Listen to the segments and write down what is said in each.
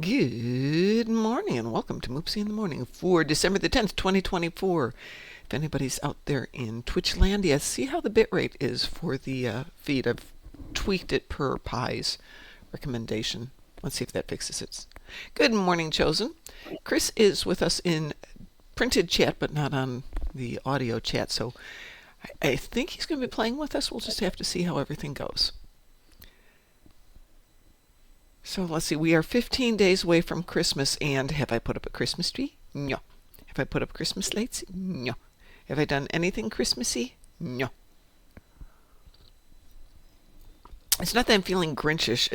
Good morning and welcome to Moopsy in the Morning for December the 10th, 2024. If anybody's out there in Twitchlandia, see how the bitrate is for the feed. I've tweaked it per Pi's recommendation. Let's see if that fixes it. Good morning, Chosen. Chris is with us in printed chat, but not on the audio chat, so I think he's going to be playing with us. We'll just have to see how everything goes. So let's see, we are 15 days away from Christmas, and have I put up a Christmas tree? No. Have I put up Christmas lights? No. Have I done anything Christmassy? No. It's not that I'm feeling Grinchish,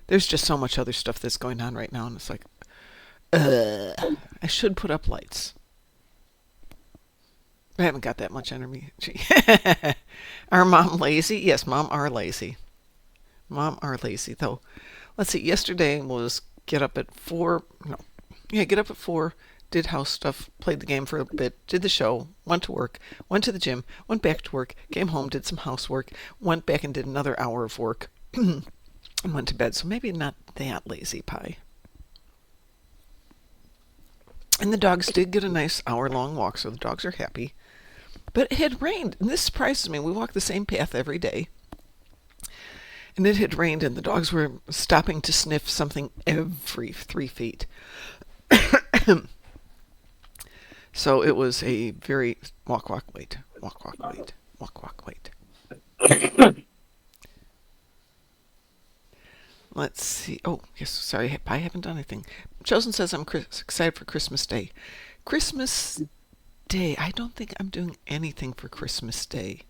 there's just so much other stuff that's going on right now, and it's like, I should put up lights. I haven't got that much energy. Are Mom lazy? Yes, Mom are lazy. Mom are lazy, though. Let's see, yesterday was get up at 4, did house stuff, played the game for a bit, did the show, went to work, went to the gym, went back to work, came home, did some housework, went back and did another hour of work, and went to bed. So maybe not that lazy, Pie. And the dogs did get a nice hour-long walk, so the dogs are happy. But it had rained, and this surprises me. We walk the same path every day. And it had rained, and the dogs were stopping to sniff something every 3 feet. So it was a very walk, wait. Let's see. Oh, yes, sorry, I haven't done anything. Chosen says I'm excited for Christmas Day. Christmas Day, I don't think I'm doing anything for Christmas Day.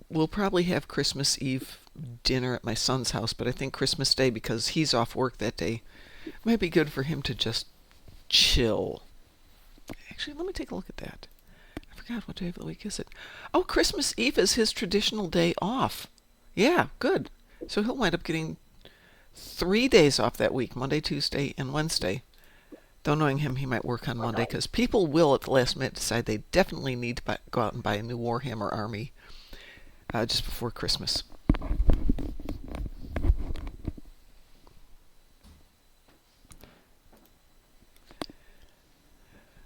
We'll probably have Christmas Eve dinner at my son's house, but I think Christmas Day, because he's off work that day, might be good for him to just chill. Actually, let me take a look at that. I forgot what day of the week is it. Oh, Christmas Eve is his traditional day off. Yeah, good. So he'll wind up getting 3 days off that week, Monday, Tuesday, and Wednesday. Though knowing him, he might work on Monday, because people will at the last minute decide they definitely need to go out and buy a new Warhammer army just before Christmas.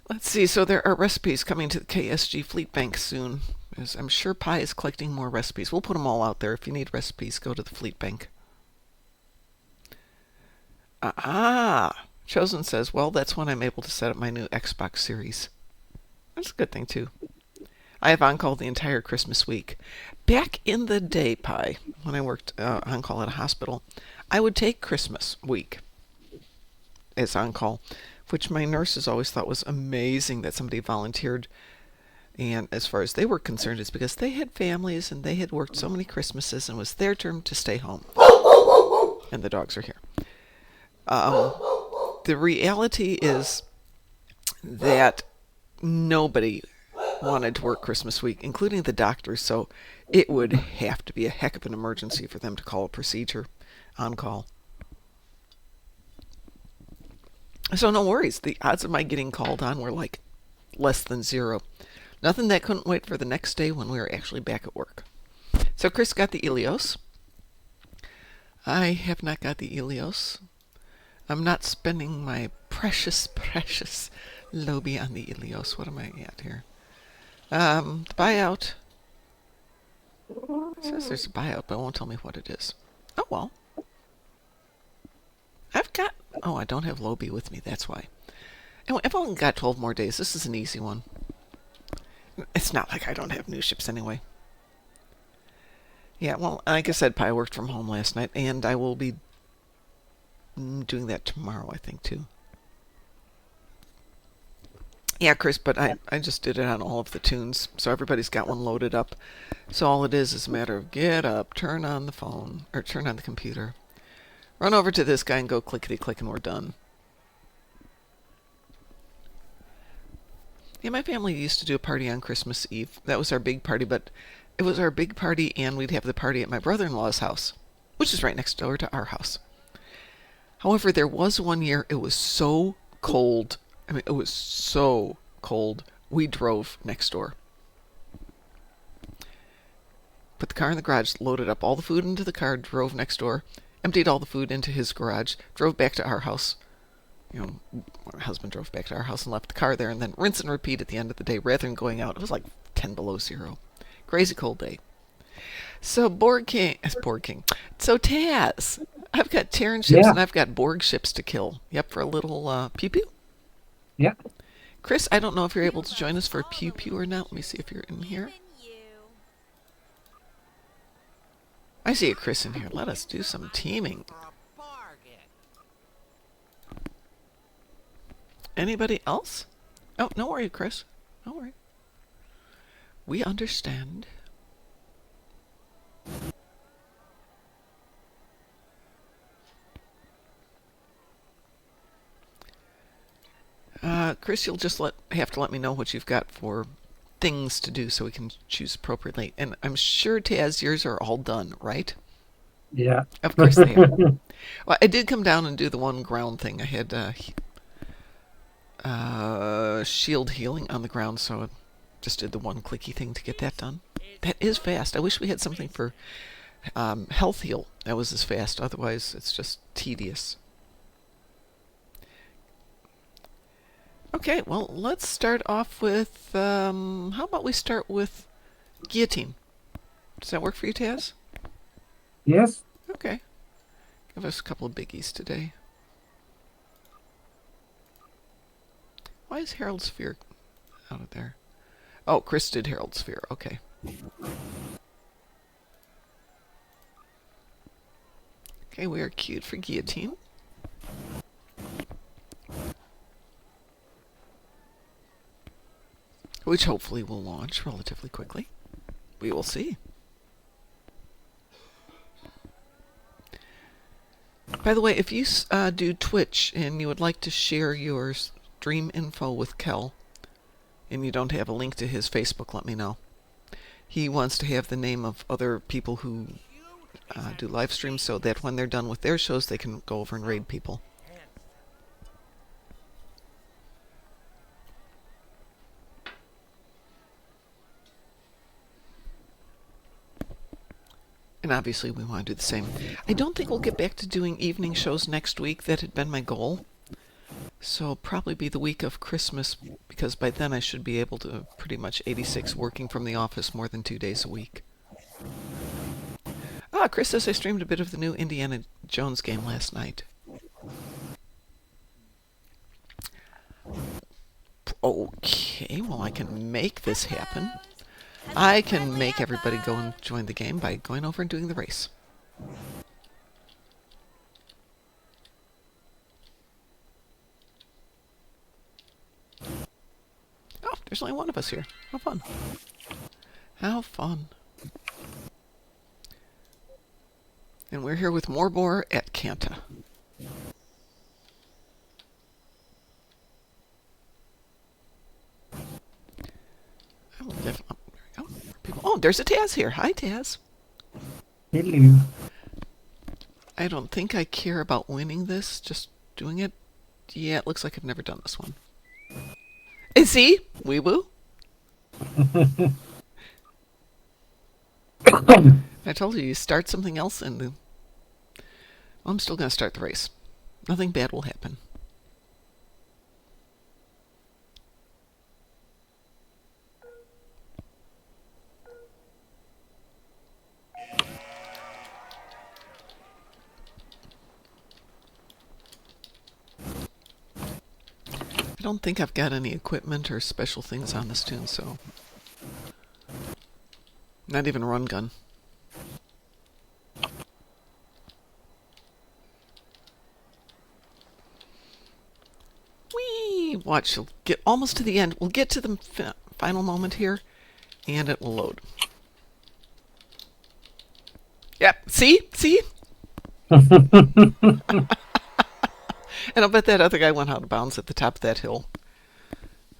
Let's see, so there are recipes coming to the KSG Fleet Bank soon. As I'm sure Pi is collecting more recipes. We'll put them all out there. If you need recipes, go to the Fleet Bank. Chosen says, well, that's when I'm able to set up my new Xbox Series. That's a good thing, too. I have on-call the entire Christmas week. Back in the day, Pi, when I worked on-call at a hospital, I would take Christmas week as on-call, which my nurses always thought was amazing that somebody volunteered. And as far as they were concerned, it's because they had families and they had worked so many Christmases and it was their turn to stay home. And the dogs are here. The reality is that nobody wanted to work Christmas week, including the doctors, so it would have to be a heck of an emergency for them to call a procedure on call. So no worries. The odds of my getting called on were like less than 0. Nothing that couldn't wait for the next day when we were actually back at work. So Chris got the Ilios. I have not got the Ilios. I'm not spending my precious Lobby on the Ilios. What am I at here? The buyout. It says there's a buyout, but it won't tell me what it is. Oh, well. I don't have Lobby with me, that's why. Anyway, I've only got 12 more days. This is an easy one. It's not like I don't have new ships anyway. Yeah, well, like I said, Pi worked from home last night, and I will be doing that tomorrow, I think, too. Yeah, Chris, but I just did it on all of the tunes, so everybody's got one loaded up. So all it is a matter of get up, turn on the phone, or turn on the computer, run over to this guy and go clickety-click, and we're done. Yeah, my family used to do a party on Christmas Eve. That was our big party, but it was our big party, and we'd have the party at my brother-in-law's house, which is right next door to our house. However, there was one year it was so cold. I mean, it was so cold, we drove next door. Put the car in the garage, loaded up all the food into the car, drove next door, emptied all the food into his garage, drove back to our house. My husband drove back to our house and left the car there, and then rinse and repeat at the end of the day rather than going out. It was like 10 below zero. Crazy cold day. So Borg King. So Taz, I've got Terran ships Yeah, and I've got Borg ships to kill. Yep, for a little pew pew. yeah, Chris, I don't know if you're able to join us for pew pew or not. Let me see if you're in here. I see a Chris in here. Let us do some teaming. Anybody else? Oh, don't worry, Chris. Don't worry. We understand. Chris, you'll just have to let me know what you've got for things to do so we can choose appropriately. And I'm sure, Taz, yours are all done, right? yeah. Of course they are. Well, I did come down and do the one ground thing. I had shield healing on the ground, so I just did the one clicky thing to get that done. That is fast. I wish we had something for health heal that was as fast. Otherwise, it's just tedious. Okay, well, let's start off with, how about we start with guillotine? Does that work for you, Taz? Yes. Okay. Give us a couple of biggies today. Why is Herald Sphere out of there? Oh, Chris did Herald Sphere. Okay. Okay, we are queued for guillotine. Which hopefully will launch relatively quickly. We will see. By the way, if you do Twitch and you would like to share your stream info with Kel, and you don't have a link to his Facebook, let me know. He wants to have the name of other people who do live streams so that when they're done with their shows, they can go over and raid people. And obviously we want to do the same. I don't think we'll get back to doing evening shows next week. That had been my goal. So probably be the week of Christmas, because by then I should be able to pretty much 86 working from the office more than 2 days a week. Chris says I streamed a bit of the new Indiana Jones game last night. Okay, well I can make this happen. I can make everybody go and join the game by going over and doing the race. Oh, there's only one of us here. How fun. How fun. And we're here with Morbor at Kanta. I will definitely... There we go. People, oh, there's a Taz here. Hi, Taz. Hello. I don't think I care about winning this, just doing it. Yeah, it looks like I've never done this one. And see? Wee woo. I told you, you start something else and well, I'm still going to start the race. Nothing bad will happen. I don't think I've got any equipment or special things on this tune, so... Not even a run gun. Whee! Watch, you'll get almost to the end. We'll get to the final moment here, and it will load. Yep, see? See? And I'll bet that other guy went out of bounds at the top of that hill.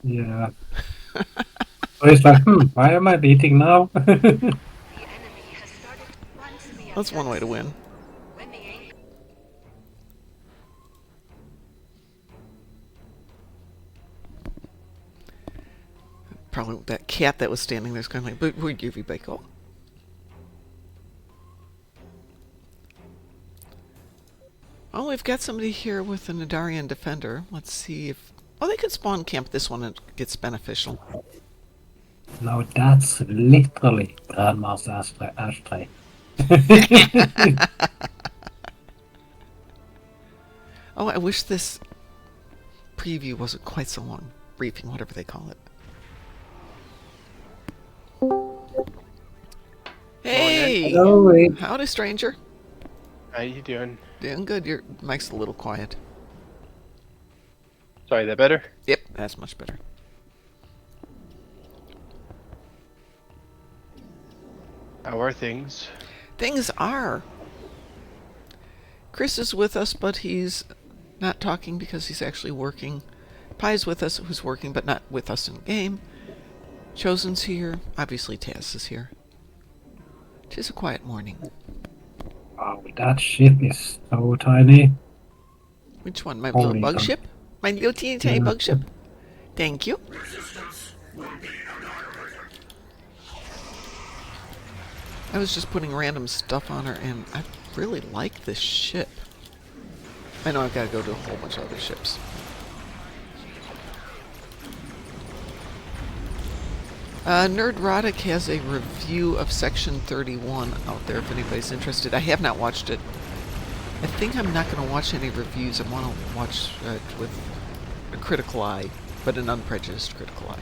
Yeah. So it's like, why am I beating now? That's one way to win. Probably that cat that was standing there's going like, but where'd you go? Oh, we've got somebody here with an Adarian Defender. Let's see if... Oh, they could spawn camp this one and it's beneficial. No, that's literally Grandma's ashtray. Oh, I wish this preview wasn't quite so long. Briefing, whatever they call it. Hey! Hello, Howdy, stranger. How you doing? Doing good. Your mic's a little quiet. Sorry, that better? Yep, that's much better. How are things? Things are. Chris is with us, but he's not talking because he's actually working. Pie's with us, who's working, but not with us in game. Chosen's here. Obviously, Taz is here. Tis a quiet morning. Oh, that ship is so tiny. Which one? My Holy little bug cow. ship? My little teeny tiny Yeah. bug ship? Thank you. I was just putting random stuff on her, and I really like this ship. I know I've got to go to a whole bunch of other ships. Nerdrotic has a review of Section 31 out there if anybody's interested. I have not watched it. I think I'm not going to watch any reviews. I want to watch it with a critical eye, but an unprejudiced critical eye.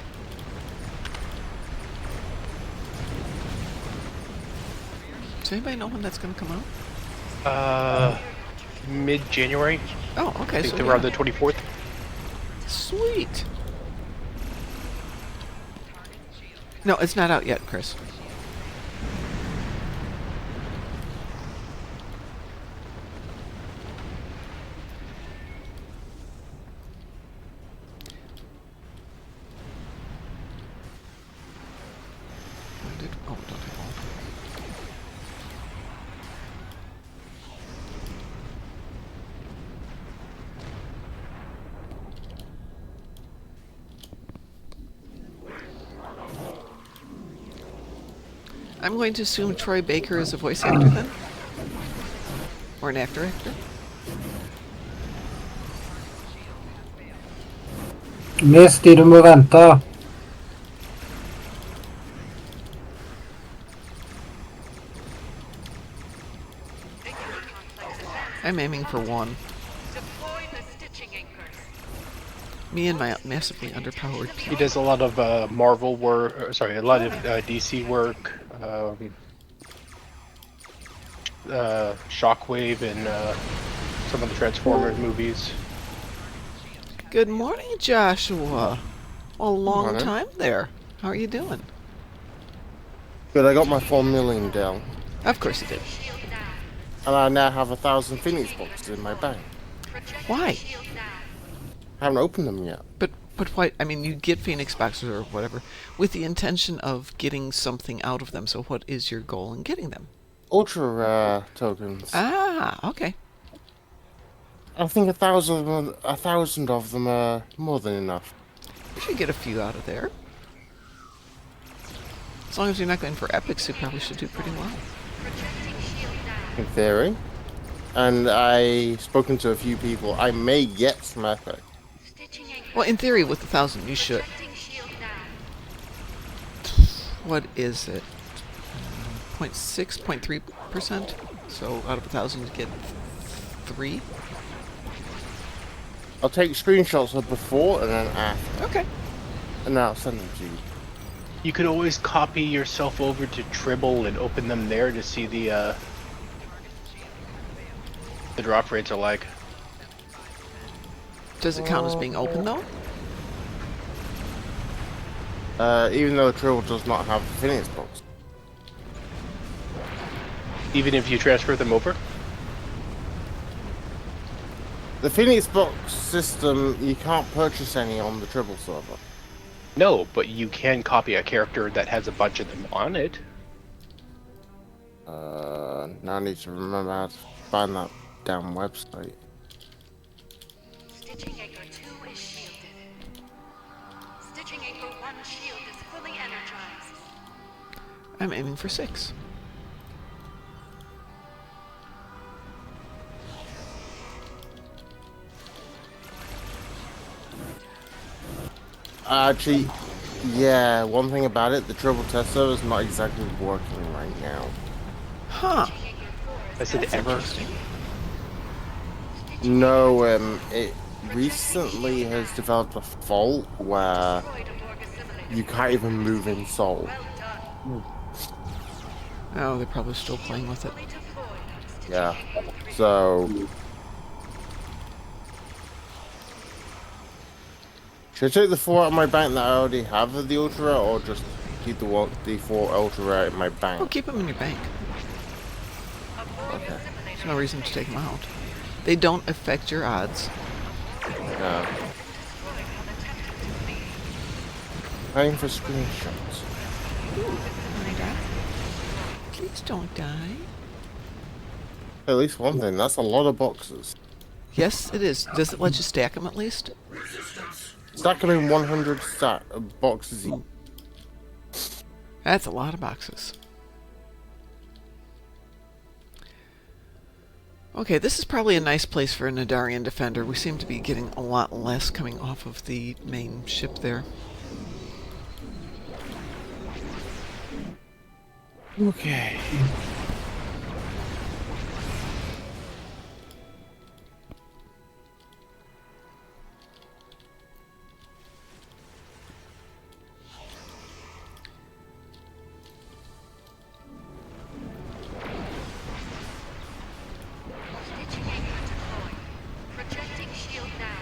Does anybody know when that's going to come out? Mid-January. Oh, okay. I think So around the 24th. Sweet. No, it's not out yet, Chris. Oh, don't have all. I'm going to assume Troy Baker is a voice actor then? Or an actor? Misty, du må vente. I'm aiming for one. Me and my massively underpowered He people. does a lot of Marvel work, a lot of DC work, Shockwave and some of the Transformers movies. Good morning, Joshua. A long Morning. time there. How are you doing? Good, I got my 4 million down, Of course you did. and I now have 1,000 Phoenix boxes in my bank. Why? I haven't opened them yet. But why? I mean, you get Phoenix boxes or whatever with the intention of getting something out of them. So what is your goal in getting them? Ultra rare tokens. Ah, okay. I think 1,000 of them are more than enough. You should get a few out of there. As long as you're not going for epics, you probably should do pretty well. In theory. And I've spoken to a few people. I may get some epic. Well, in theory, with 1,000, you should. What is it? 0.6, 0.3%? So out of 1,000, you get 3? I'll take screenshots of before and then after, Okay. and then I'll send them to you. You could always copy yourself over to Tribble and open them there to see the drop rates are like. Does it count as being open, though? Even though Trill does not have the Phoenix box. Even if you transfer them over? The Phoenix box system, you can't purchase any on the Tribble server. No, but you can copy a character that has a bunch of them on it. Now I need to remember how to find that damn website. Stitching Anchor 2 is shielded. Stitching Anchor 1 shield is fully energized. I'm aiming for 6. Actually, yeah, one thing about it, the triple test server is not exactly working right now. Huh. I said That's ever. interesting. No, it recently has developed a fault where you can't even move in Soul. Oh, they're probably still playing with it. Yeah. So, should I take the 4 out of my bank that I already have of the ultra rare, or just keep the 4 ultra rare in my Oh, bank? keep them in your bank. Okay. There's no reason to take them out. They don't affect your odds. Yeah. Paying for screenshots. Don't die. Please don't die. At least one thing, that's a lot of boxes. Yes, it is. Does it let you stack them at least? Stack them in 100 boxes each. Ooh. That's a lot of boxes. Okay, this is probably a nice place for a Nadarian defender. We seem to be getting a lot less coming off of the main ship there. Okay. Stitching anchor deployed. Projecting shield now.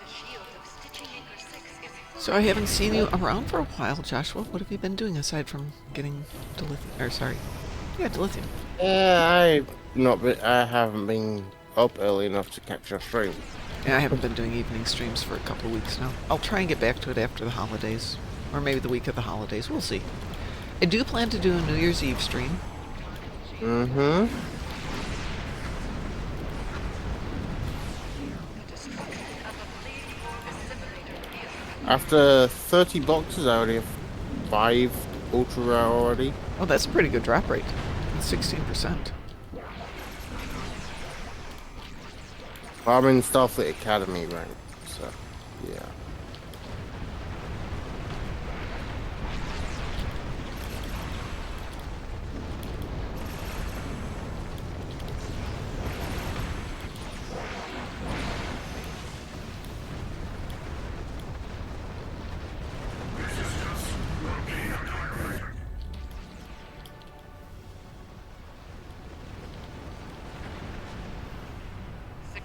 The shield of stitching anchor 6 is full. So I haven't seen you around for a while, Joshua. What have you been doing aside from getting dilithium? Or sorry, yeah, dilithium. I haven't been up early enough to catch your stream. Yeah, I haven't been doing evening streams for a couple of weeks now. I'll try and get back to it after the holidays, or maybe the week of the holidays. We'll see. I do plan to do a New Year's Eve stream. Mm-hmm. The destruction of a fleeing orb assimilator is After 30 boxes, I already have 5 ultra rare already. Oh, that's a pretty good drop rate. 16%. I'm in Starfleet Academy rank, so yeah.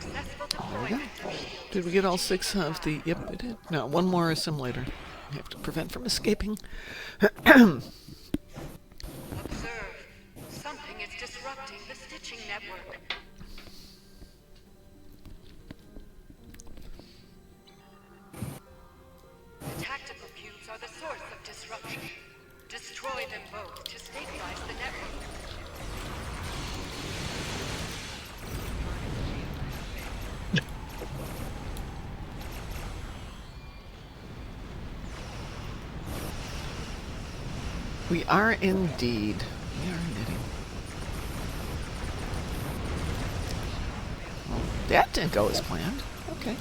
successful There we deployment go. of shield. Did we get all 6 of the... Yep, we did. No, one more assimilator. We have to prevent from escaping. Observe. Something is disrupting the stitching network. The tactical cubes are the source of disruption. Destroy them both to stabilize the network. We are indeed. We are knitting. Well, that didn't go as planned. Okay.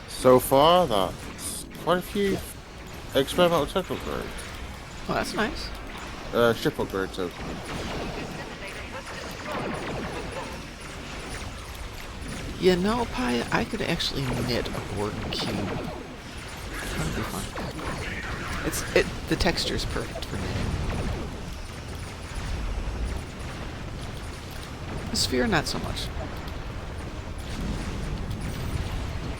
So far, that's quite a few experimental tech upgrades. Well, that's nice. Ship upgrades, so. You know, Pi, I could actually knit a Borg cube. That would be fun. The texture's perfect for knitting. The sphere, not so much.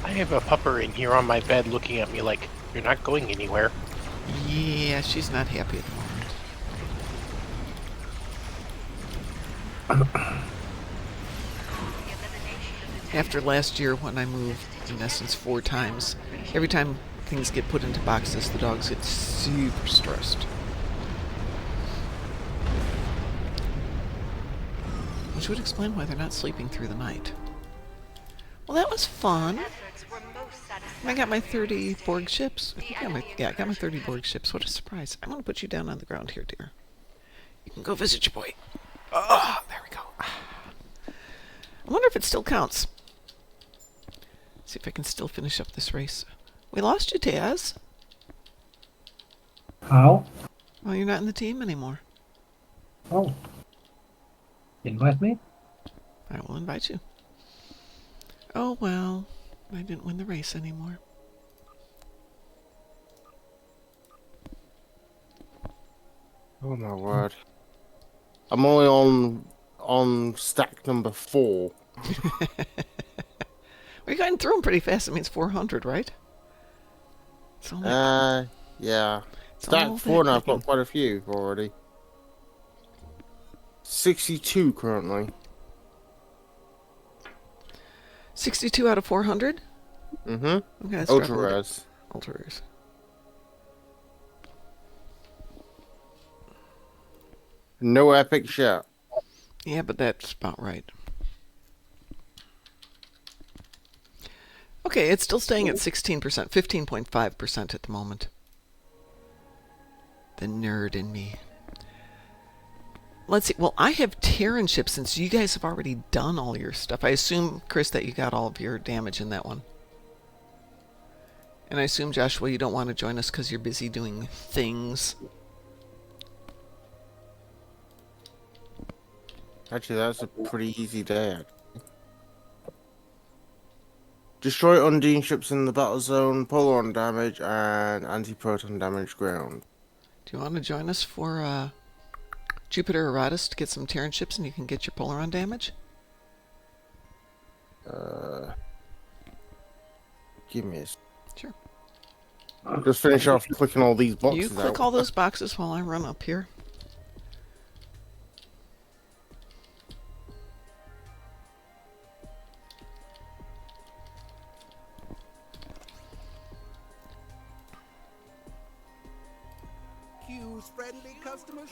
I have a pupper in here on my bed looking at me like, you're not going anywhere. Yeah, she's not happy at the moment. After last year when I moved, in essence, 4 times, every time things get put into boxes, the dogs get super stressed. Which would explain why they're not sleeping through the night. Well, that was fun. Efforts were most I got my 30 Borg ships. I got my 30 Borg ships. What a surprise. I'm going to put you down on the ground here, dear. You can go visit your boy. Oh, there we go. I wonder if it still counts. See if I can still finish up this race. We lost you, Taz. How? Well, you're not in the team anymore. Oh. Invite me? I will invite you. Oh, well. I didn't win the race anymore. Oh my word. I'm only on stack number 4. We're going through them pretty fast. It means 400, right? It's only, Yeah. it's all Stack 4 that now, I've clicking. got quite a few already. 62 currently. 62 out of 400? Mm-hmm. Okay, that's Ultra dropping. rares. Ultra rares. No epic shit. Yeah, but that's about right. Okay, it's still staying at 16%, 15.5% at the moment. The nerd in me. Let's see. Well, I have Terran ships since you guys have already done all your stuff. I assume, Chris, that you got all of your damage in that one. And I assume, Joshua, you don't want to join us because you're busy doing things. Actually, that's a pretty easy day. Destroy Undine ships in the battle zone, polaron damage, and anti-proton damage ground. Do you want to join us for Jupiter Eratus to get some Terran ships and you can get your Polaron damage? Give me a... Sure. Just finish off clicking all these boxes You click out. all those boxes while I run up here. Q's friendly customers.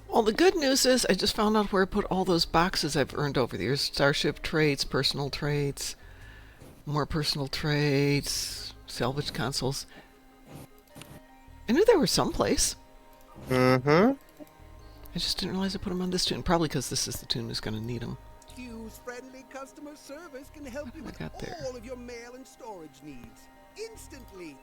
Well, the good news is I just found out where I put all those boxes I've earned over the years. Starship traits, personal traits, more personal traits, salvage consoles. I knew they were someplace. Mm-hmm. I just didn't realize I put them on this tune. Probably because this is the tune who's going to need them. Q's friendly customer service can help you What with have I got there? all of your mail and storage needs instantly.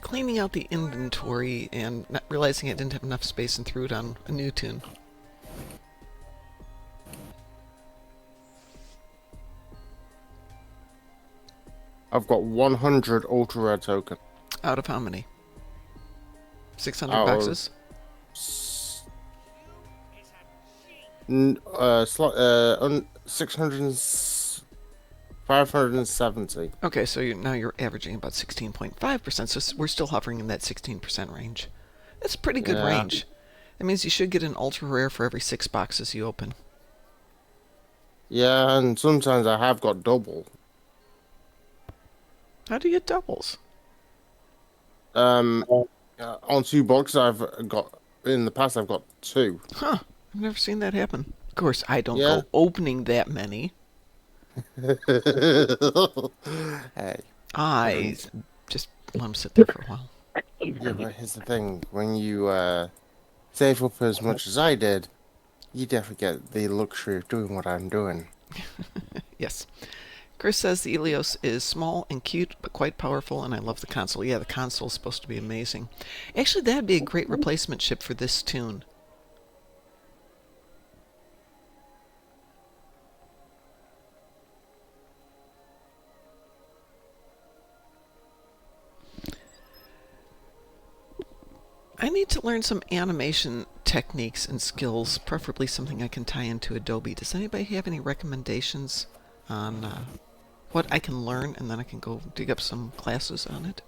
Cleaning out the inventory and not realizing I didn't have enough space and threw it on a new tune. I've got 100 ultra rare token. Out of how many? 600 Out of- boxes? 570. Okay, so now you're averaging about 16.5%, so we're still hovering in that 16% range. That's a pretty good Yeah. range. That means you should get an ultra rare for every 6 boxes you open. Yeah, and sometimes I have got double. How do you get doubles? On 2 boxes I've got in the past. I've got 2. Huh, I've never seen that happen. Of course, I don't Yeah. go opening that many. Hey, I just let them sit there for a while. yeah, but here's the thing: when you save up as much as I did, you definitely get the luxury of doing what I'm doing. Yes. Chris says the Ilios is small and cute, but quite powerful, and I love the console. Yeah, the console's supposed to be amazing. Actually, that'd be a great replacement ship for this tune. I need to learn some animation techniques and skills, preferably something I can tie into Adobe. Does anybody have any recommendations on what I can learn, and then I can go dig up some classes on it?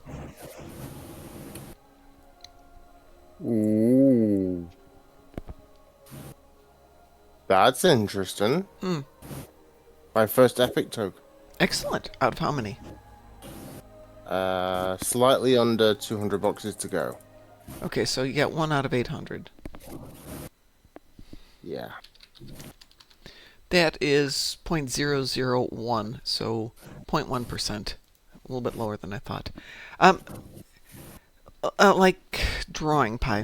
Ooh. That's interesting. Hmm. My first epic token. Excellent. Out of how many? Slightly under 200 boxes to go. Okay, so you got 1 out of 800. Yeah. That is 0.001, so 0.1%. A little bit lower than I thought. Like drawing pie.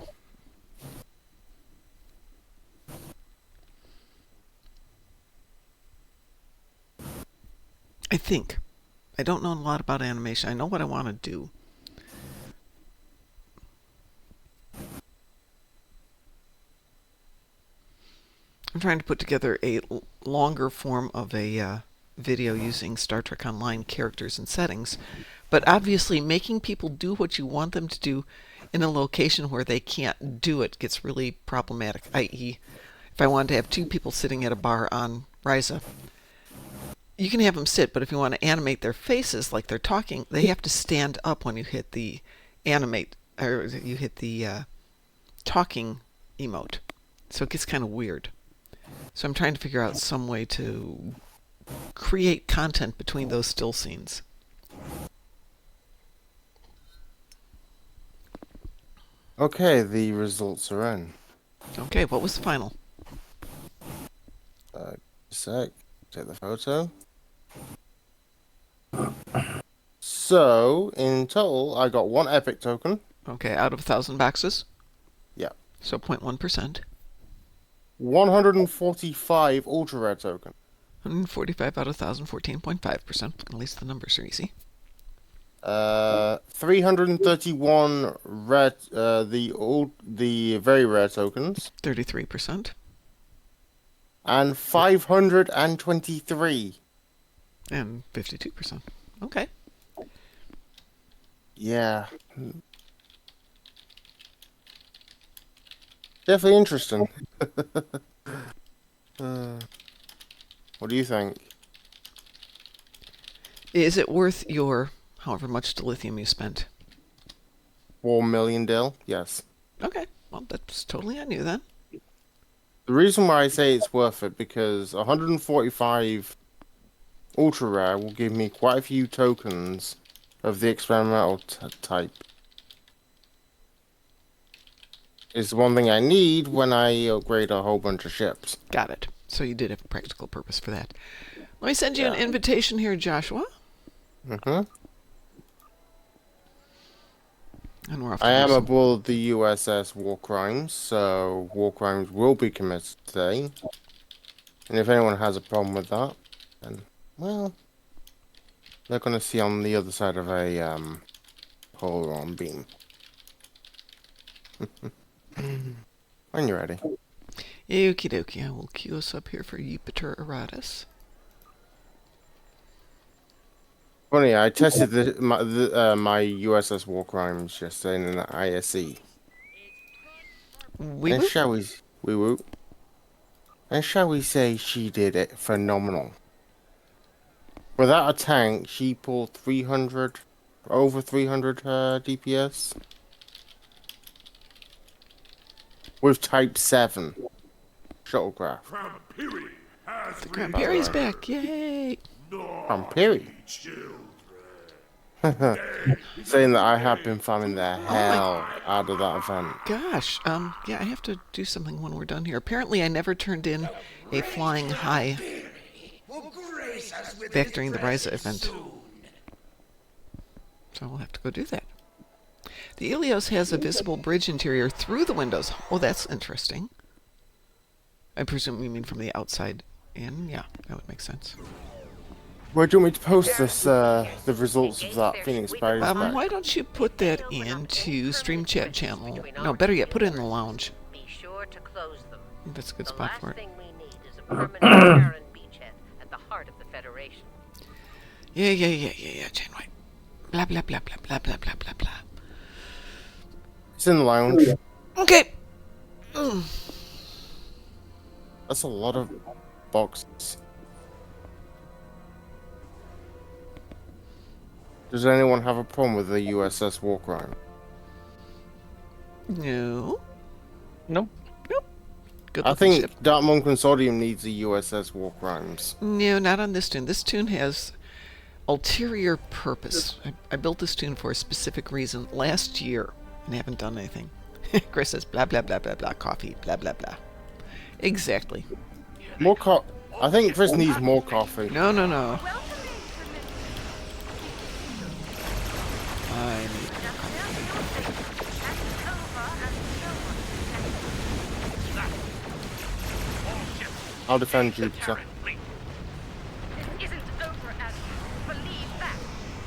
I think. I don't know a lot about animation. I know what I want to do. I'm trying to put together a longer form of a video using Star Trek Online characters and settings, but obviously making people do what you want them to do in a location where they can't do it gets really problematic, i.e., if I wanted to have 2 people sitting at a bar on Ryza, you can have them sit, but if you want to animate their faces like they're talking, they have to stand up when you hit the animate, or you hit the talking emote. So it gets kind of weird. So I'm trying to figure out some way to create content between those still scenes. Okay, the results are in. Okay, what was the final? Sec. Take the photo. So, in total, I got 1 epic token. Okay, out of 1,000 boxes? Yeah. So 0.1%. 145 ultra rare token. 145 out of 1,000, 14.5%. At least the numbers are easy. 331 rare, the very rare tokens. 33%. And 523. And 52%. Okay. Yeah. Definitely interesting. What do you think? Is it worth your however much dilithium you spent? 4 million dill? Yes. Okay, well, that's totally on you then. The reason why I say it's worth it because 145 ultra rare will give me quite a few tokens of the experimental type. It's the one thing I need when I upgrade a whole bunch of ships. Got it. So you did have a practical purpose for that. Let me send you an invitation here, Joshua. Mm-hmm. And we're off I to am do some- aboard the USS War Crimes, so War Crimes will be committed today. And if anyone has a problem with that, then, well, they're going to see on the other side of a polaron beam. When you're ready. Okie dokie. I will queue us up here for Jupiter Eratus. Funny, I tested my USS War Crimes yesterday in an ISE. We And will. shall we say she did it phenomenal. Without a tank, she pulled over 300 DPS. With Type 7 shuttlecraft. The Grand Perry's back. Yay! From Perry. Saying that I have been farming the hell out of that event. Gosh, yeah, I have to do something when we're done here. Apparently, I never turned in a flying high back during the Ryza event. So we'll have to go do that. The Ilios has a visible bridge interior through the windows. Oh, that's interesting. I presume you mean from the outside in? Yeah, that would make sense. Where do you want me to post this, the results of that Phoenix Barriers back? Why don't you put that into Stream Chat channel? No, better yet, put it in the lounge. Be sure to close them. That's a good The spot last for it. thing we need is a permanent Terran beachhead at the heart of the Federation. Yeah, Jane White. Blah, blah, blah, blah, blah, blah, blah, blah, blah. It's in the lounge. Okay. That's a lot of boxes. Does anyone have a problem with the USS War Crime? No. Nope. Good I looking think ship. Dartmouth Consortium needs a USS War Crimes. No, not on this tune. This tune has ulterior purpose. I built this tune for a specific reason last year and haven't done anything. Chris says blah blah blah blah blah coffee blah blah blah. Exactly. More I think Chris needs more coffee. No. Welcoming I need. I'll defend Jupiter. This isn't over, Admiral. Believe that.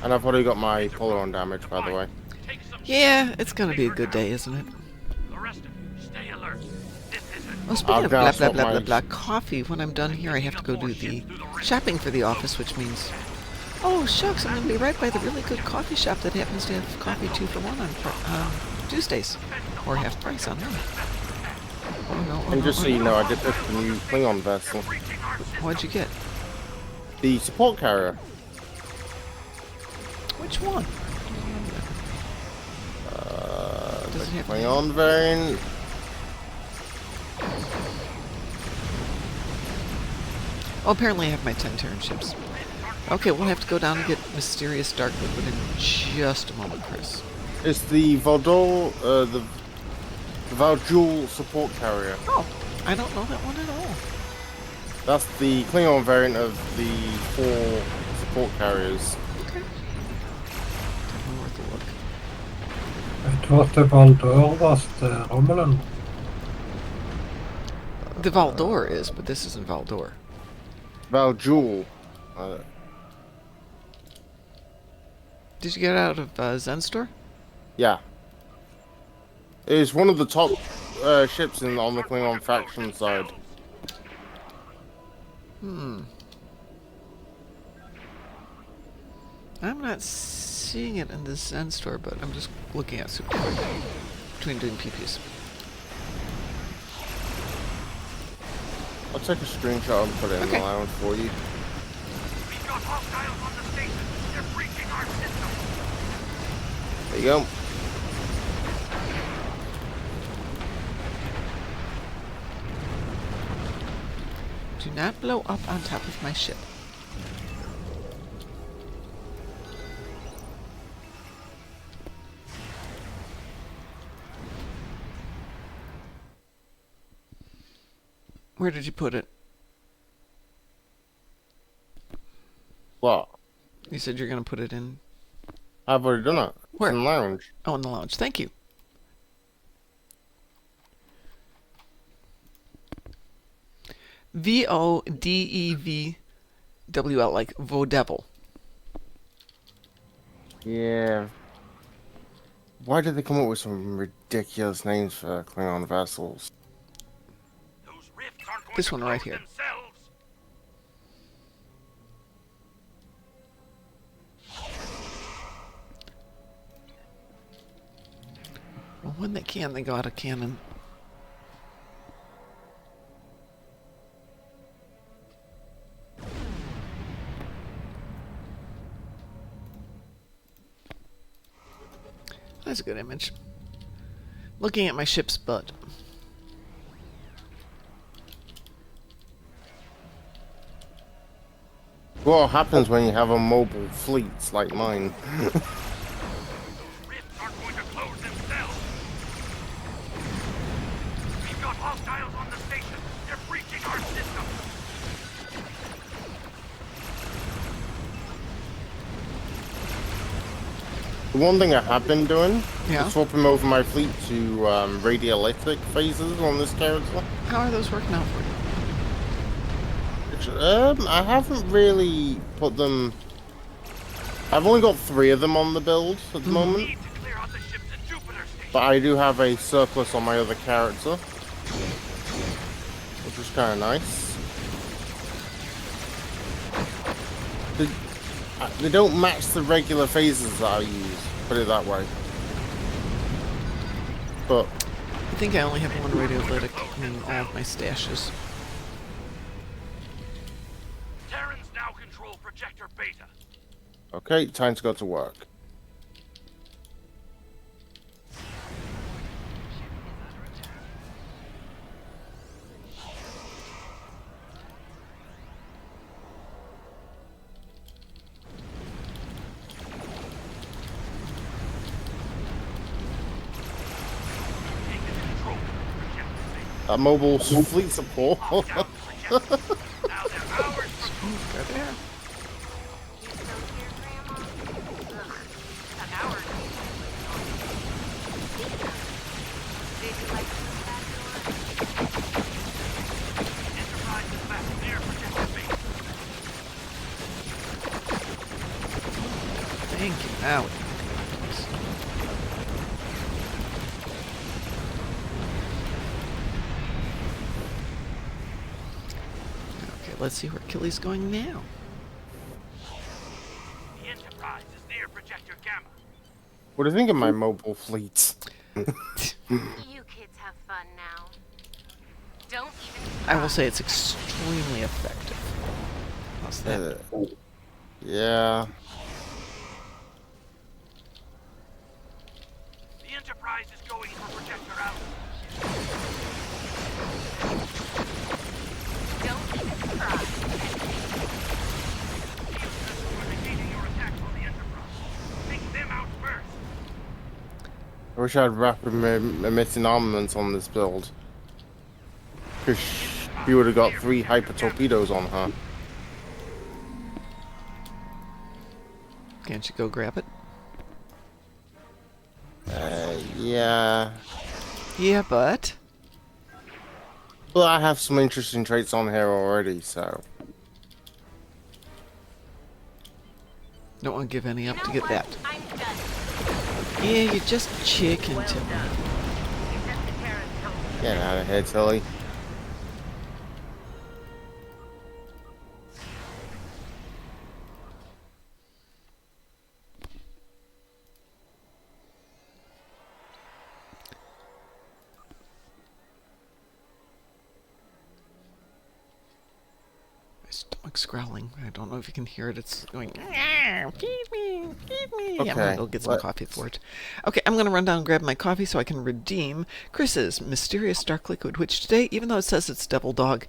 And I've already got my polar on damage, by the way. Yeah, it's gonna be a good day, isn't it? The rest of you, stay alert. This isn't. Well, speaking I've of now blah blah swapped blah blah my- blah coffee, when I'm done here, I have to go do the shopping for the office, which means, oh shucks, I'm gonna be right by the really good coffee shop that happens to have coffee 2 for 1 on Tuesdays, or half price on them. Oh no! Oh, And no, just oh, so you no. know, I did pick the new Klingon vessel. What'd you get? The support carrier. Which one? The Does it have Klingon variant. Oh, apparently I have my 10 Terran ships. Okay, we'll have to go down and get mysterious dark liquid in just a moment, Chris. It's the Valdor, the Valdul support carrier. Oh, I don't know that one at all. That's the Klingon variant of the 4 support carriers. Okay. Definitely worth a look. I thought the Valdor was the Romulan. The Valdor is, but this isn't Valdor. Valdul. Did you get it out of Zen Store? Yeah. It's one of the top ships on the Klingon faction side. I'm not seeing it in the Zen Store, but I'm just looking at super quick between doing PPs. I'll take a screenshot and put it in the Okay. lounge for you. We've got hostiles on the station. They're breaching our system. There you go. Do not blow up on top of my ship. Where did you put it? What? You said you're going to put it in. I've already done it. It's Where? in the lounge. Oh, in the lounge. Thank you. Vodevwl, like Vodevil. Yeah. Why did they come up with some ridiculous names for Klingon vessels? Those rifts aren't going This to one right close here. themselves. Well, when they can, they go out of cannon. That's a good image. Looking at my ship's butt. What happens when you have a mobile fleet like mine? Those rifts aren't going to close themselves. We've got hostiles on the station. They're breaching our system. The one thing I have been doing Yeah? is swapping over my fleet to radiolytic phases on this character. How are those working out for you? I haven't really put them. I've only got 3 of them on the build at the moment, Need to clear out the ships at Jupiter station. but I do have a surplus on my other character, which is kind of nice. They don't match the regular phases that I use, put it that way. But I think I only have one radiolytic in all of my stashes. Terrans now control projector beta. okay, time to go to work. That mobile fleet support. Now they're ours for Right there. You still here, Grandma? Ugh, an hour ago. Did you like the back door? Enterprise is back. They're protected base. Thank you. Now we can do this. Okay, let's see where Killy's going now. The Enterprise is near Projector Gamma. What do you think of my mobile fleet? You kids have fun now. Don't even I will say it's extremely effective. How's that? Yeah. The Enterprise is going for Projector Out. Don't even try. Shield systems are negating your attacks on the Enterprise. Take them out first. I wish I had rapid emitting armaments on this build. Because you would have got 3 hyper torpedoes on her. Can't you go grab it? Yeah. Yeah, but But I have some interesting traits on here already, so. don't want to give any You up know to get what? that. I'm done. Yeah, you're just chicken Well to me. done. Except the Terran told me. Get out of here, Tilly. My stomach's growling. I don't know if you can hear it. It's going, feed me, feed me. I'm Okay, going to go get some let- coffee for it. Okay, I'm going to run down and grab my coffee so I can redeem Chris's mysterious dark liquid, which today, even though it says it's Devil Dog,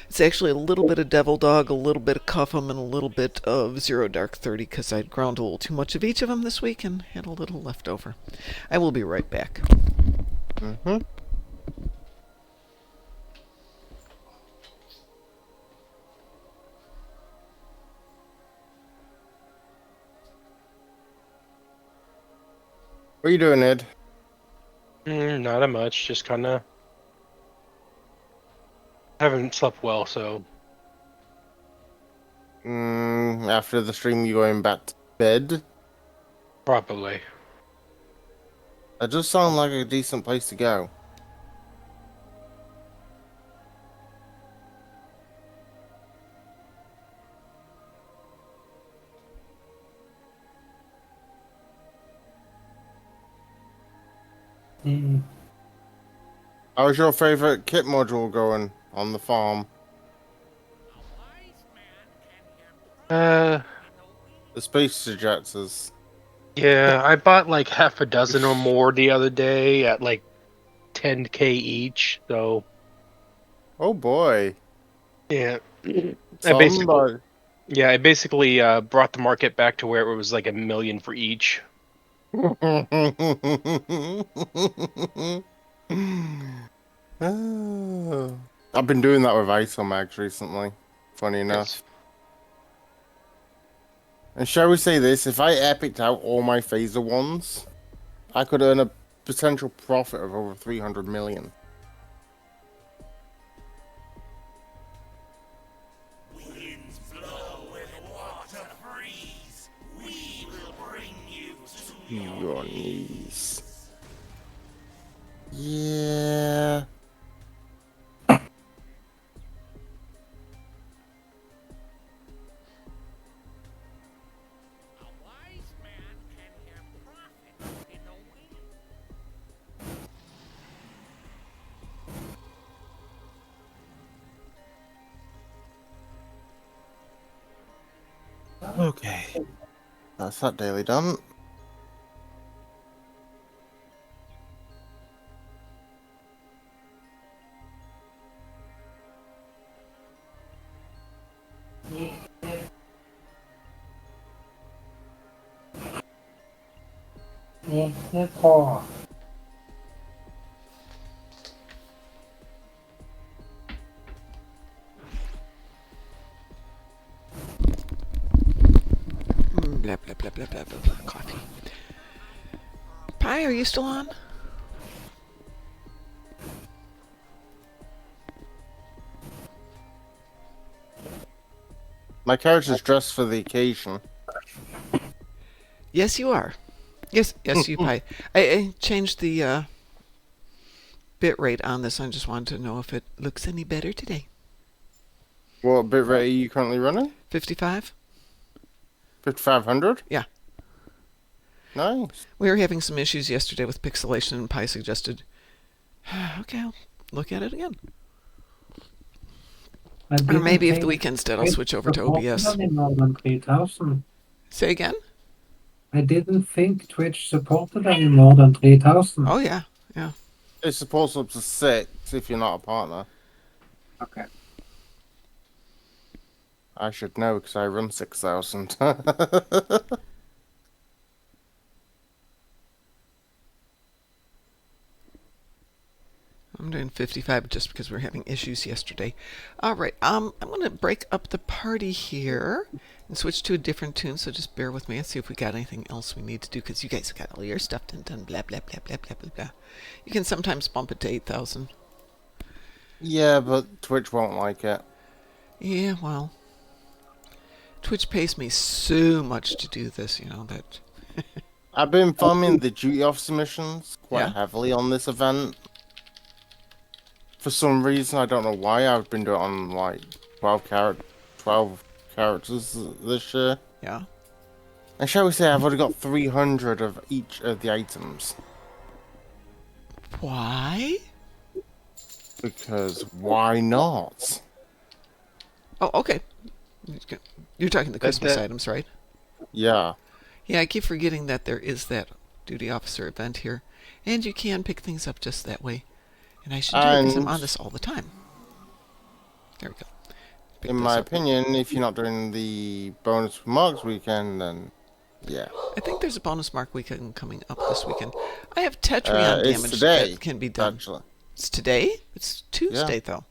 it's actually a little bit of Devil Dog, a little bit of Cuff'em, and a little bit of Zero Dark 30 because I'd ground a little too much of each of them this week and had a little left over. I will be right back. Mm-hmm. What are you doing, Ed? Not a much. Just kind of haven't slept well, so After the stream, you going back to bed? probably. That does sound like a decent place to go. How's your favorite kit module going on the farm? Uh, The space ejectors. yeah, I bought like half a dozen or more the other day at like 10K each. So Oh boy. yeah, I Some, basically but I basically brought the market back to where it was like 1 million for each. Oh. I've been doing that with Isomags recently. Funny enough. Yes. And shall we say this? If I epicked out all my phaser ones, I could earn a potential profit of over 300 million. Winds blow and water freeze. We will bring you to Your knees. Yeah. A wise man can hear profit in the wind. Okay. That's that daily done. Blah, blah, blah, blah, blah, blah, blah. Coffee. Pi, are you still on? My character's dressed for the occasion. Yes, you are. Yes, you, Pi. I changed the bit rate on this. I just wanted to know if it looks any better today. What bit rate are you currently running? 55? 5500? Yeah. Nice. We were having some issues yesterday with pixelation, and Pi suggested, okay, I'll look at it again. Or maybe if the weekend's dead, I'll switch over to OBS. More than 3,000. Say again? I didn't think Twitch supported any more than 3,000. Oh, yeah. Yeah. It supports up to 6 if you're not a partner. Okay. I should know because I run 6,000. I'm doing 55 just because we were having issues yesterday. All right, I'm going to break up the party here and switch to a different tune, so just bear with me and see if we got anything else we need to do, because you guys got all your stuff done, blah, blah, blah, blah, blah, blah, blah. You can sometimes bump it to 8,000. Yeah, but Twitch won't like it. Yeah, well, Twitch pays me so much to do this, you know, that... I've been farming the duty officer missions quite Yeah? heavily on this event. For some reason, I don't know why, I've been doing it on like 12 characters this year. Yeah? And shall we say, I've already got 300 of each of the items. Why? Because why not? Oh, okay. You're talking the Christmas that- items, right? Yeah. Yeah, I keep forgetting that there is that duty officer event here. And you can pick things up just that way. And I should do it because I'm And- on this all the time. There we go. Pick In this my up. opinion, if you're not doing the bonus for Mark's weekend, then yeah. I think there's a bonus mark weekend coming up this weekend. I have Tetrion It's damage today, that can be done. actually. It's today? It's Tuesday, though.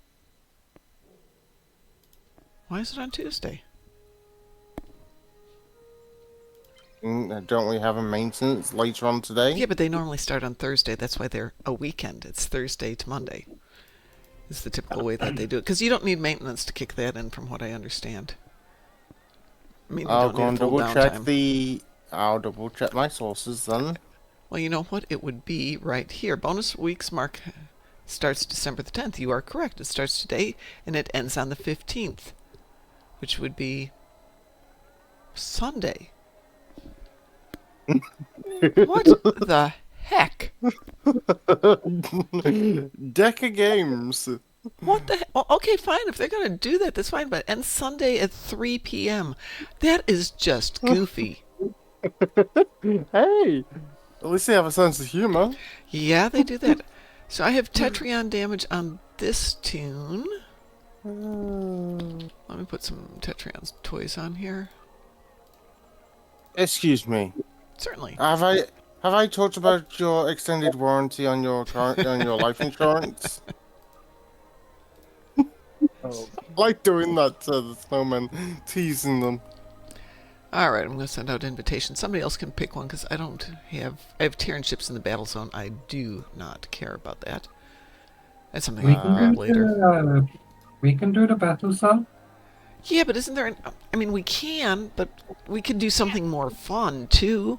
Why is it on Tuesday? Don't we have a maintenance later on today? Yeah, but they normally start on Thursday. That's why they're a weekend. It's Thursday to Monday. It's the typical way that they do it. Because you don't need maintenance to kick that in, from what I understand. I mean, you I'll don't go need and full double check downtime. I'll double check my sources then. Well, you know what? It would be right here. Bonus weeks mark starts December the 10th. You are correct. It starts today, and it ends on the 15th, which would be Sunday. What the heck? Deck of games. What the heck? Well, okay, fine. If they're going to do that, that's fine. But and Sunday at 3 p.m. That is just goofy. Hey, at least they have a sense of humor. Yeah, they do that. So I have Tetrion damage on this tune. Let me put some Tetrion's toys on here. Excuse me. Certainly. Have I talked about your extended warranty on your life insurance? Oh. I like doing that to the snowmen, teasing them. All right, I'm going to send out invitations. Somebody else can pick one because I have Terran ships in the battle zone. I do not care about that. That's something I can grab later. We can do the battle zone. Yeah, but isn't there I mean, we can, but we could do something more fun, too.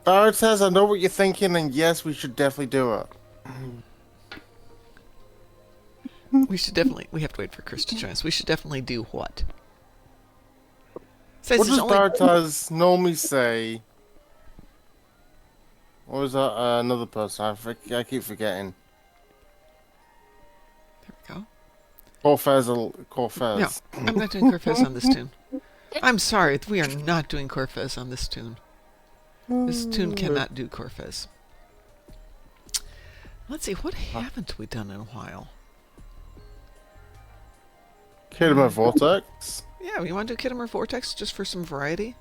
Barrett says, I know what you're thinking, and yes, we should definitely do it. We have to wait for Chris to join us. We should definitely do what? Says What there's does only... Bartas normally say? What was that? Another person. I keep forgetting. There we go. Corfez. No, I'm not doing Corfez on this tune. I'm sorry, we are not doing Corfez on this tune. This tune cannot do Corfez. Let's see, what haven't we done in a while? Kidama Vortex. Yeah, you want to do Kittimer Vortex just for some variety?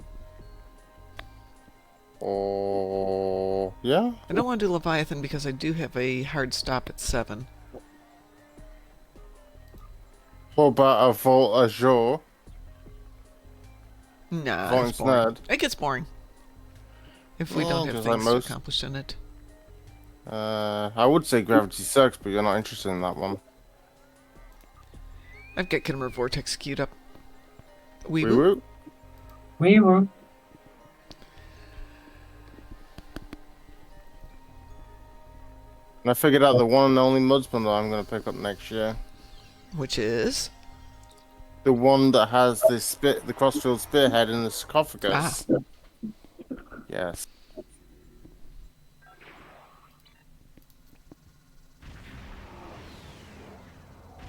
Oh, yeah. I don't want to do Leviathan because I do have a hard stop at 7. What about a Volt Azure? Nah, Voting it's boring. Snerd. It gets boring if we don't have Just things like to most. accomplish in it. I would say Gravity sucks, but you're not interested in that one. I've got Kimmer Vortex queued up. Wee Weeboo? woo. We were. And I figured out the one and only Muds bundle I'm going to pick up next year. Which is? The one that has the crossfield spearhead in the sarcophagus. Yes.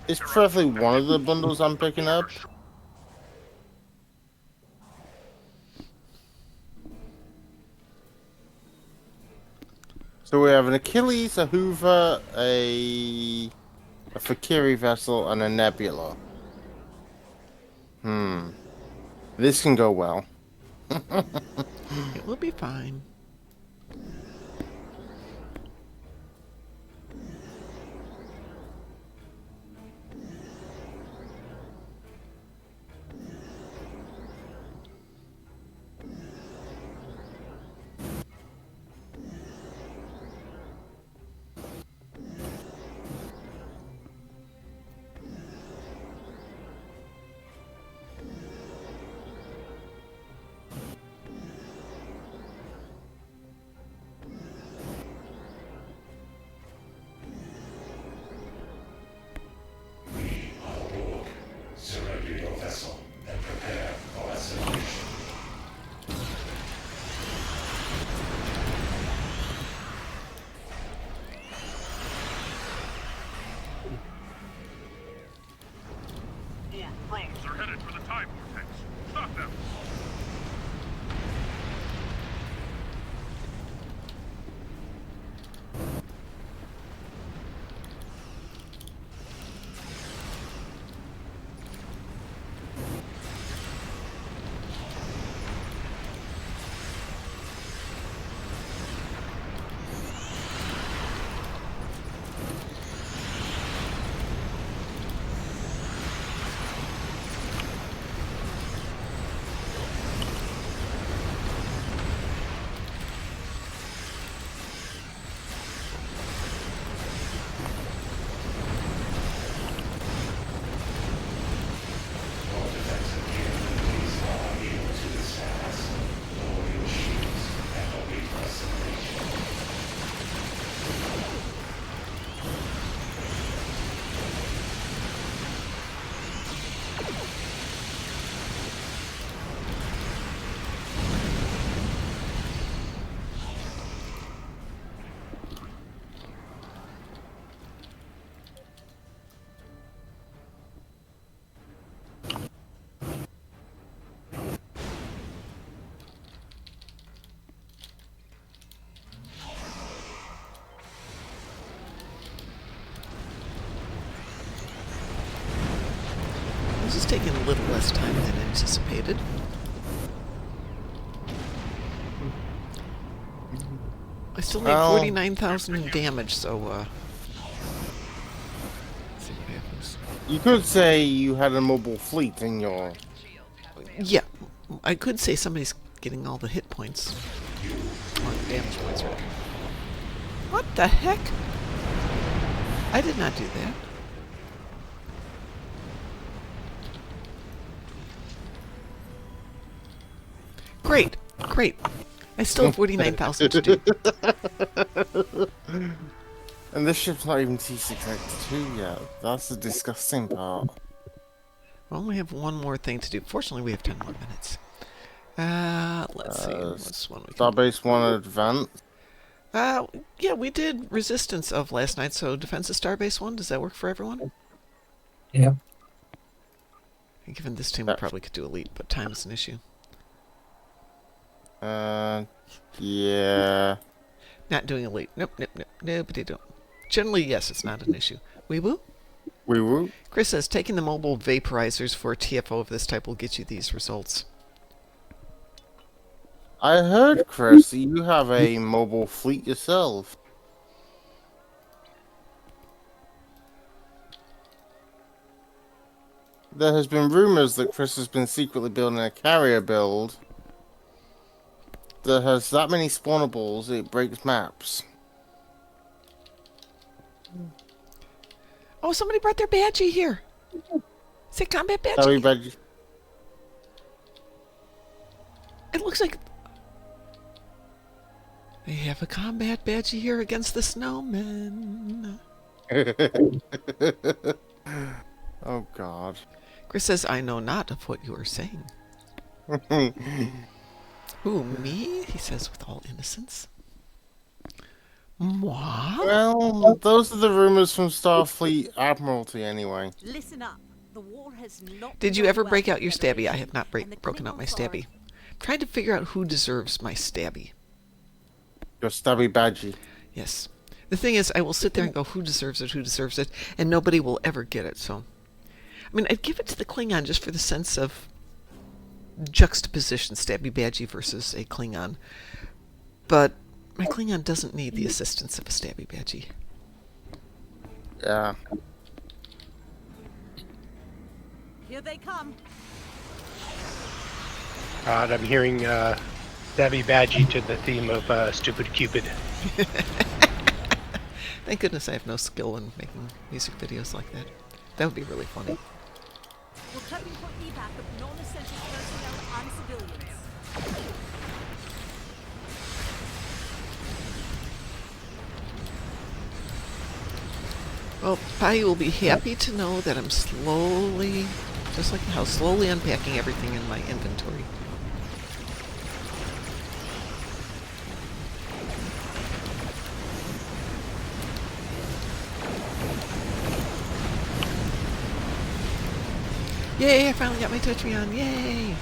It's preferably one of the bundles I'm picking up. So we have an Achilles, a Hoover, a Fakiri vessel, and a Nebula. This can go well. It will be fine. Surrender your vessel and prepare for assimilation. Drones are headed for the time vortex. Stop them. Your defensive capabilities are equal to this task. Lower your shields and await assimilation. This is taking a little less time than anticipated. I still need Well- 49,000 in damage, so, let's see what happens. You could say you had a mobile fleet in your... Yeah, I could say somebody's getting all the hit points. Or damage points, rather. What the heck? I did not do that. Great, great. I still have 49,000 to do. And this ship's not even T6X2 yet. That's the disgusting part. Well, we have one more thing to do. Fortunately, we have 10 more minutes. Let's see. What's one we can... Starbase 1 Advance. Yeah, we did Resistance of last night, so Defense of Starbase 1, does that work for everyone? Yep. Given this team, we probably could do Elite, but time is an issue. Yeah. Not doing Elite. Nope, nope, nope. Nobody don't. Generally, yes, it's not an issue. Weeboo? Wee woo. Chris says, taking the mobile vaporizers for a TFO of this type will get you these results. I heard, Chris, that you have a mobile fleet yourself. there has been rumors that Chris has been secretly building a carrier build that has that many spawnables it breaks maps. Oh, somebody brought their badgie here. Is it combat badgie? Sorry, Reggie. It looks like they have a combat badgie here against the snowmen. Oh God. Chris says, I know not of what you are saying. Who, me? He says with all innocence. Moi? Well, those are the rumors from Starfleet Admiralty anyway. Listen up. The war has not Did you gone ever well break for out your stabby? I Federation, have not and the broken out my Klingons are stabby. I'm trying to figure out who deserves my stabby. Your stabby badgie. Yes. The thing is, I will sit there and go, who deserves it, and nobody will ever get it, so... I mean, I'd give it to the Klingon just for the sense of juxtaposition, stabby badgie versus a Klingon. But my Klingon doesn't need the assistance of a stabby badgie. Yeah. Here they come. God, I'm hearing Stabby Badgie to the theme of Stupid Cupid. Thank goodness I have no skill in making music videos like that. That would be really funny. We're prepping for evac of non-essential personnel and civilians. Well, Pai will be happy to know that I'm slowly, just like the house, slowly unpacking everything in my inventory. Yay, I finally got my Tetreon, yay!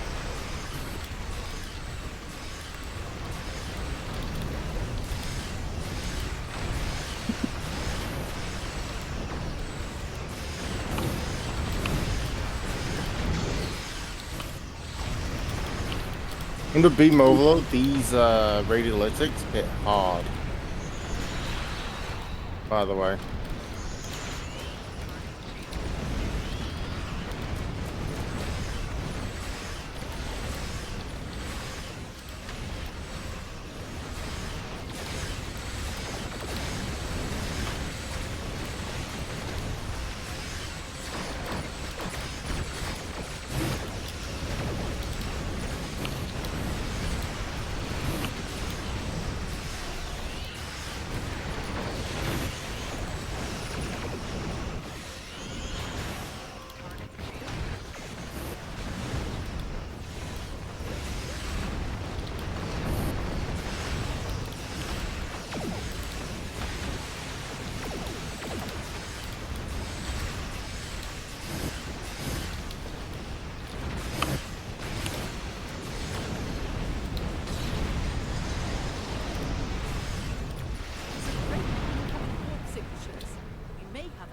Under beam overload, these radiolytics hit hard. By the way.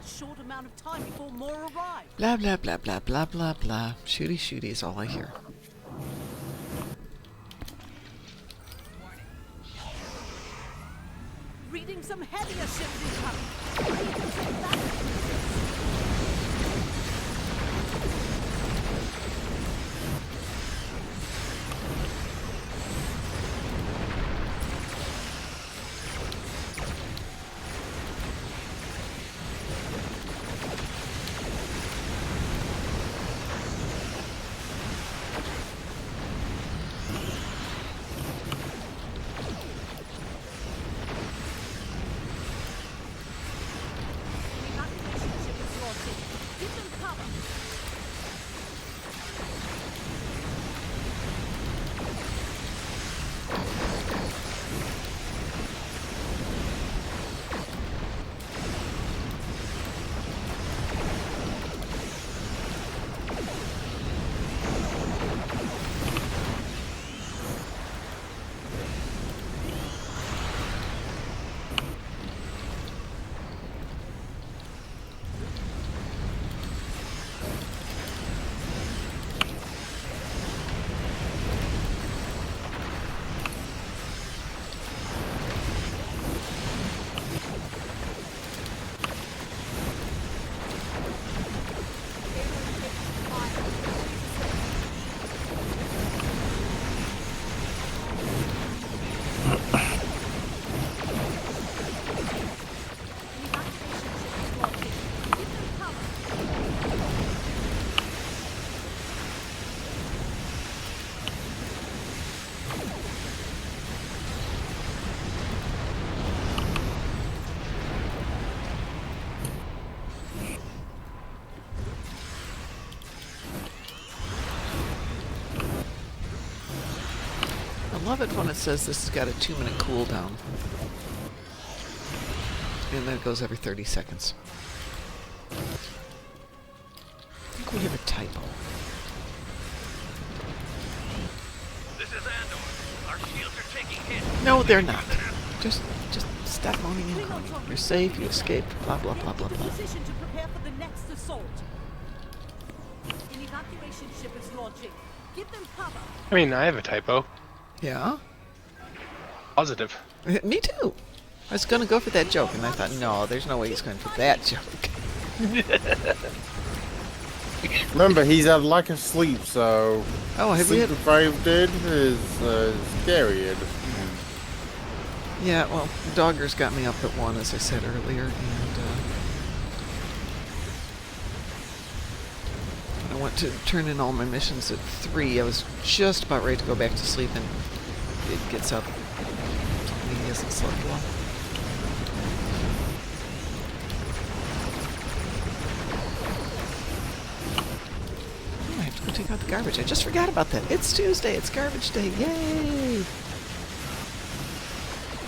Short amount of time before more arrive. Blah, blah, blah, blah, blah, blah, blah. Shooty, shooty is all I hear. Reading some heavier ships incoming. love it when it says this has got a 2-minute cooldown. And then it goes every 30 seconds. I think we have a typo. This is Andor. Our shields are taking hits. No, they're not. Just stop moaning and groaning. You're safe, you escaped, blah, blah, blah, blah, blah. Position to prepare for the next assault. An evacuation ship is launching. Give them cover. I mean, I have a typo. Yeah? Positive. Me too. I was going to go for that joke, and I thought, no, there's no way he's going for that joke. Remember, he's had lack of sleep, so Oh, have you sleep had... deprived is scary. Yeah, well, Dogger's got me up at 1, as I said earlier, and I went to turn in all my missions at 3. I was just about ready to go back to sleep, and it gets up. He hasn't slept well. Oh, I have to go take out the garbage. I just forgot about that. It's Tuesday. It's garbage day. Yay!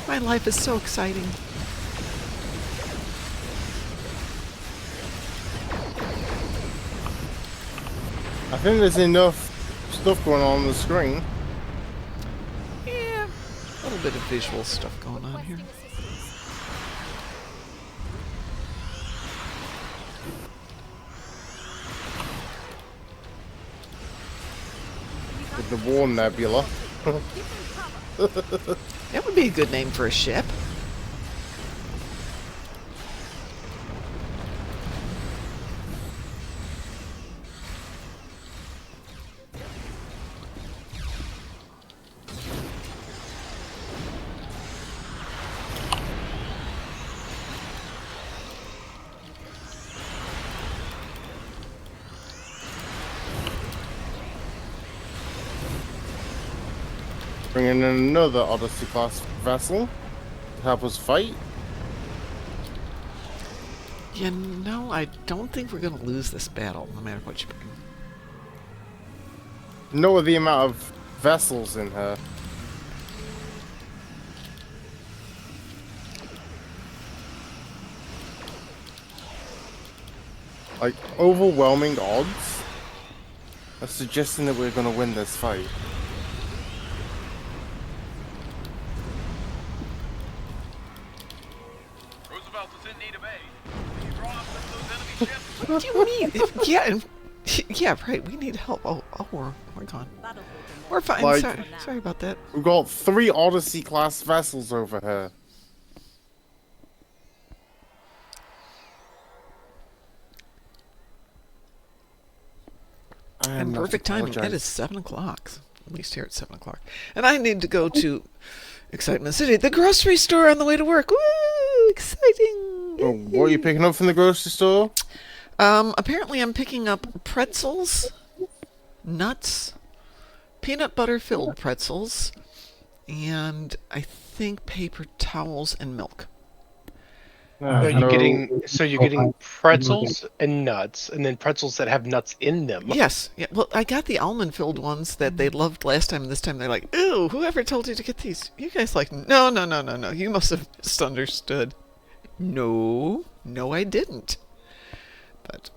My life is so exciting. I think there's enough stuff going on the screen. Yeah, a little bit of visual stuff going on here. With the War Nebula. That would be a good name for a ship. Bringing in another Odyssey class vessel to help us fight. You know, I don't think we're going to lose this battle, no matter what you bring. Know the amount of vessels in her. Like, overwhelming odds are suggesting that we're going to win this fight. Roosevelt is in need of aid. Can you draw up some of those enemy ships? What do you mean? Yeah, right. We need help. Oh, we're gone. We're fine. Like- Sorry about that. We've got 3 Odyssey class vessels over here. I am And not perfect timing. That apologize. is 7 o'clock. At least here it's 7 o'clock. And I need to go to Excitement City, the grocery store on the way to work. Woo! Exciting! Oh, what are you picking up from the grocery store? Apparently I'm picking up pretzels, nuts, peanut butter filled pretzels, and I think paper towels and milk. So No. you're getting pretzels and nuts, and then pretzels that have nuts in them. Yes. Yeah. Well, I got the almond filled ones that they loved last time, and this time they're like, ew, whoever told you to get these? You guys like, no. You must have misunderstood. No, I didn't. But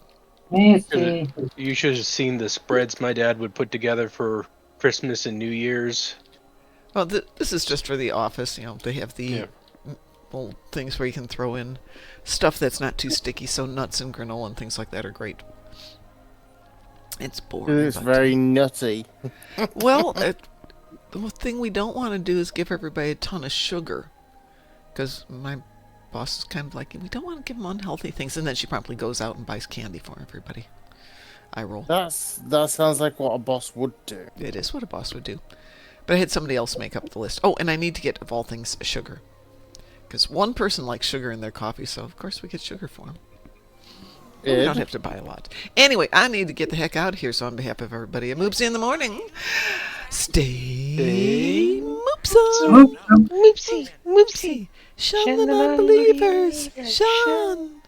You should have seen the spreads my dad would put together for Christmas and New Year's. well, this is just for the office. You know, they have the Yeah. little things where you can throw in stuff that's not too sticky. So nuts and granola and things like that are great. It's boring. It's but- very nutty. Well, the thing we don't want to do is give everybody a ton of sugar, because my boss is kind of like, we don't want to give them unhealthy things, and then she promptly goes out and buys candy for everybody. I roll. That sounds like what a boss would do. It is what a boss would do. But I had somebody else make up the list. Oh, and I need to get, of all things, sugar. Because one person likes sugar in their coffee, so of course we get sugar for them. We don't have to buy a lot. Anyway, I need to get the heck out of here, so on behalf of everybody at Moopsy in the morning, stay Moopsome! Moopsy! Shun the non-believers! Shun!